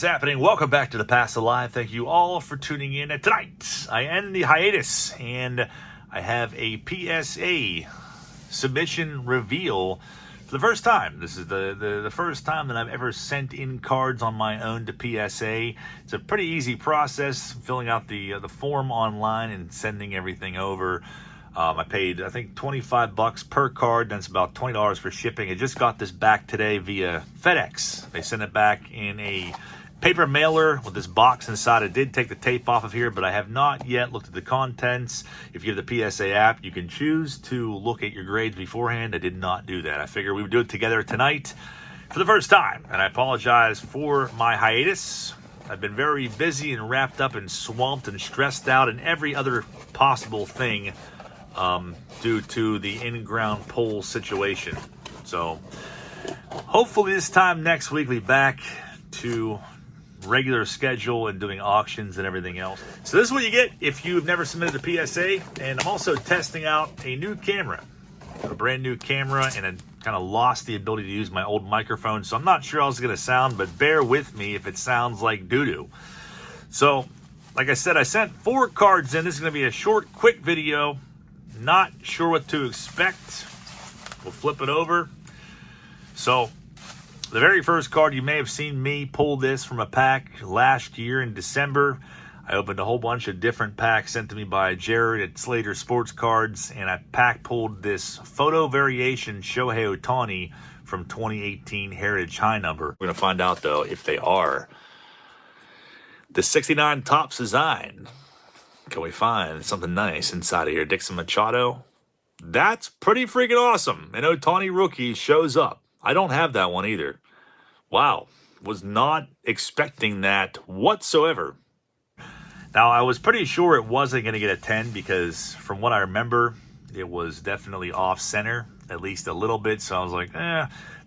is happening? Welcome back to the Past Alive. Thank you all for tuning in. And tonight, I end the hiatus, and I have a PSA submission reveal for the first time. This is the first time that I've ever sent in cards on my own to PSA. It's a pretty easy process, filling out the form online and sending everything over. I paid, I think, $25 per card. That's about $20 for shipping. I just got this back today via FedEx. They sent it back in a paper mailer with this box inside. I did take the tape off of here, but I have not yet looked at the contents. If you have the PSA app, you can choose to look at your grades beforehand. I did not do that. I figured we would do it together tonight for the first time, and I apologize for my hiatus. I've been very busy and wrapped up and swamped and stressed out and every other possible thing due to the in-ground poll situation. So hopefully this time next week we'll be back to regular schedule and doing auctions and everything else. So this is what you get if you've never submitted a PSA. And I'm also testing out a new camera, a brand new camera, and I kind of lost the ability to use my old microphone. So I'm not sure how it's going to sound, but bear with me if it sounds like doo-doo. So like I said, I sent 4 cards in. This is going to be a short, quick video. Not sure what to expect. We'll flip it over. So the very first card, you may have seen me pull this from a pack last year in December. I opened a whole bunch of different packs sent to me by Jared at Slater Sports Cards, and I pack pulled this photo variation Shohei Ohtani from 2018 Heritage High number. We're going to find out, though, if they are. The 69 Topps design. Can we find something nice inside of here? Dixon Machado. That's pretty freaking awesome. An Ohtani rookie shows up. I don't have that one either. Wow. Was not expecting that whatsoever. Now, I was pretty sure it wasn't going to get a 10 because from what I remember, it was definitely off-center, at least a little bit. So I was like,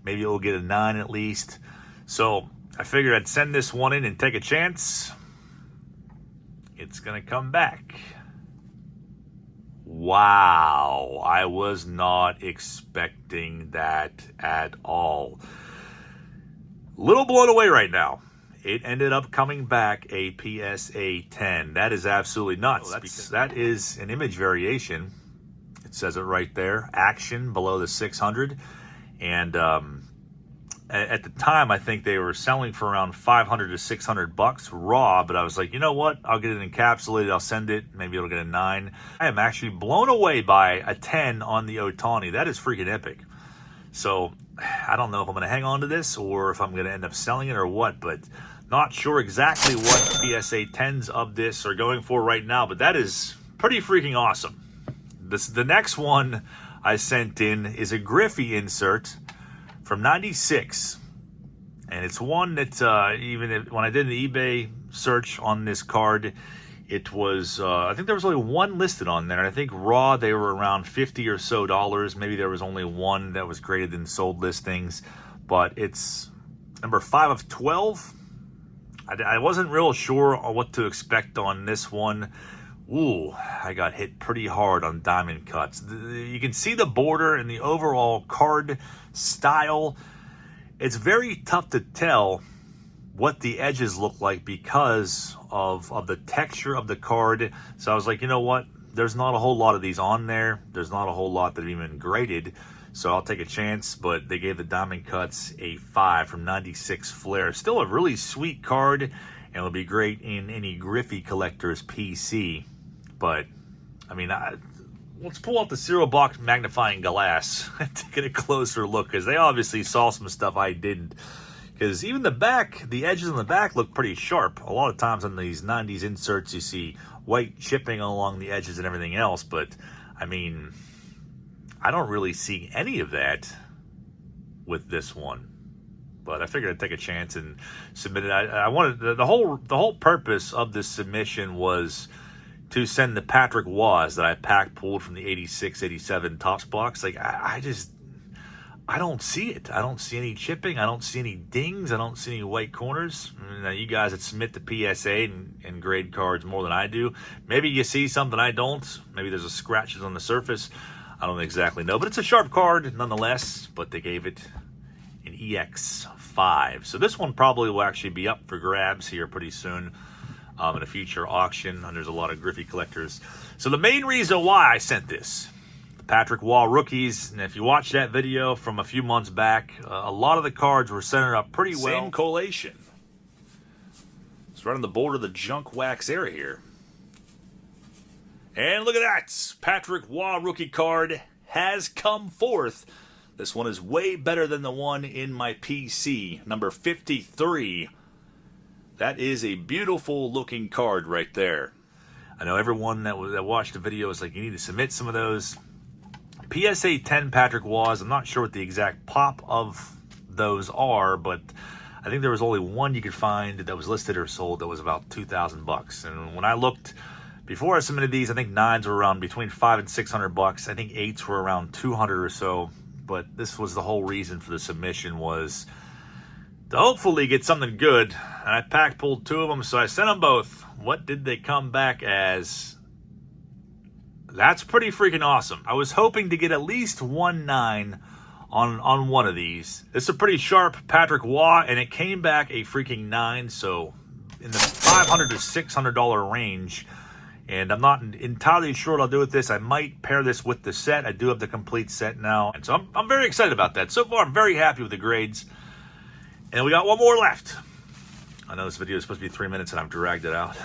maybe it'll get a 9 at least. So I figured I'd send this one in and take a chance. It's going to come back. Wow. I was not expecting that at all. Little blown away right now. It ended up coming back a PSA 10. That is absolutely nuts. That is an image variation. It says it right there. Action below the 600. And at the time, I think they were selling for around $500 to $600 raw, but I was like, you know what? I'll get it encapsulated. I'll send it. Maybe it'll get a 9. I am actually blown away by a 10 on the Ohtani. That is freaking epic. So I don't know if I'm going to hang on to this or if I'm going to end up selling it or what, but not sure exactly what PSA 10s of this are going for right now, but that is pretty freaking awesome. The next one I sent in is a Griffey insert from 96, and it's one that when I did the eBay search on this card, it was I think there was only one listed on there, and I think raw they were around $50 or so. Maybe there was only one that was graded in sold listings, but it's number 5 of 12. I wasn't real sure on what to expect on this one. Ooh, I got hit pretty hard on diamond cuts. You can see the border and the overall card style. It's very tough to tell what the edges look like because of the texture of the card. So I was like, you know what? There's not a whole lot of these on there. There's not a whole lot that have even graded. So I'll take a chance, but they gave the diamond cuts a 5 from 96 Flair. Still a really sweet card, and it'll be great in any Griffey collector's PC. But, I mean, let's pull out the cereal box magnifying glass to get a closer look, because they obviously saw some stuff I didn't. Because even the back, the edges on the back look pretty sharp. A lot of times on these 90s inserts, you see white chipping along the edges and everything else. But, I mean, I don't really see any of that with this one. But I figured I'd take a chance and submit it. I wanted the whole purpose of this submission was to send the Patrick Waz that I pack pulled from the 86-87 Topps box. Like, I don't see it. I don't see any chipping. I don't see any dings. I don't see any white corners. Now, you guys that submit the PSA and grade cards more than I do, maybe you see something I don't. Maybe there's a scratches on the surface. I don't exactly know. But it's a sharp card nonetheless. But they gave it an EX5. So this one probably will actually be up for grabs here pretty soon in a future auction. And there's a lot of Griffey collectors. So the main reason why I sent this, the Patrick Waugh rookies, and if you watch that video from a few months back, a lot of the cards were centered up pretty well. Same collation. It's right on the border of the junk wax area here. And look at that. Patrick Waugh rookie card has come forth. This one is way better than the one in my PC, number 53. That is a beautiful looking card right there. I know everyone that watched the video is like, you need to submit some of those. PSA 10 Patrick Waughs, I'm not sure what the exact pop of those are, but I think there was only one you could find that was listed or sold that was about $2,000. And when I looked, before I submitted these, I think 9s were around between $500 and $600. I think 8s were around $200 or so. But this was the whole reason for the submission, was to hopefully get something good. And I pulled 2 of them, so I sent them both. What did they come back as? That's pretty freaking awesome. I was hoping to get at least 1 9 on one of these. This is a pretty sharp Patrick Waugh, and it came back a freaking 9, so in the $500 to $600 range. And I'm not entirely sure what I'll do with this. I might pair this with the set. I do have the complete set now. And so I'm very excited about that. So far, I'm very happy with the grades. And we got one more left. I know this video is supposed to be 3 minutes and I've dragged it out.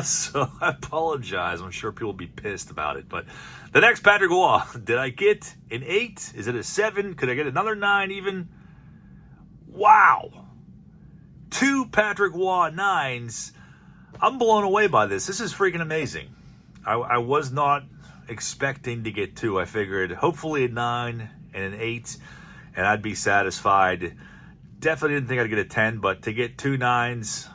So I apologize. I'm sure people will be pissed about it. But the next Patrick Waugh, did I get an 8? Is it a 7? Could I get another 9 even? Wow. 2 Patrick Waugh 9s. I'm blown away by this. This is freaking amazing. I was not expecting to get 2. I figured hopefully a 9 and an 8, and I'd be satisfied. Definitely didn't think I'd get a 10, but to get 2 9s,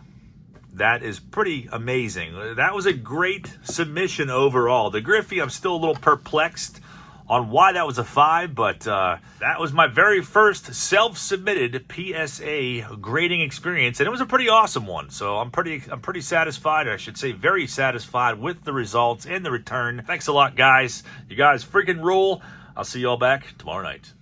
that is pretty amazing. That was a great submission overall. The Griffey, I'm still a little perplexed on why that was a 5, but that was my very first self-submitted PSA grading experience, and it was a pretty awesome one. So I'm pretty satisfied, or I should say very satisfied with the results and the return. Thanks a lot, guys. You guys freaking rule. I'll see you all back tomorrow night.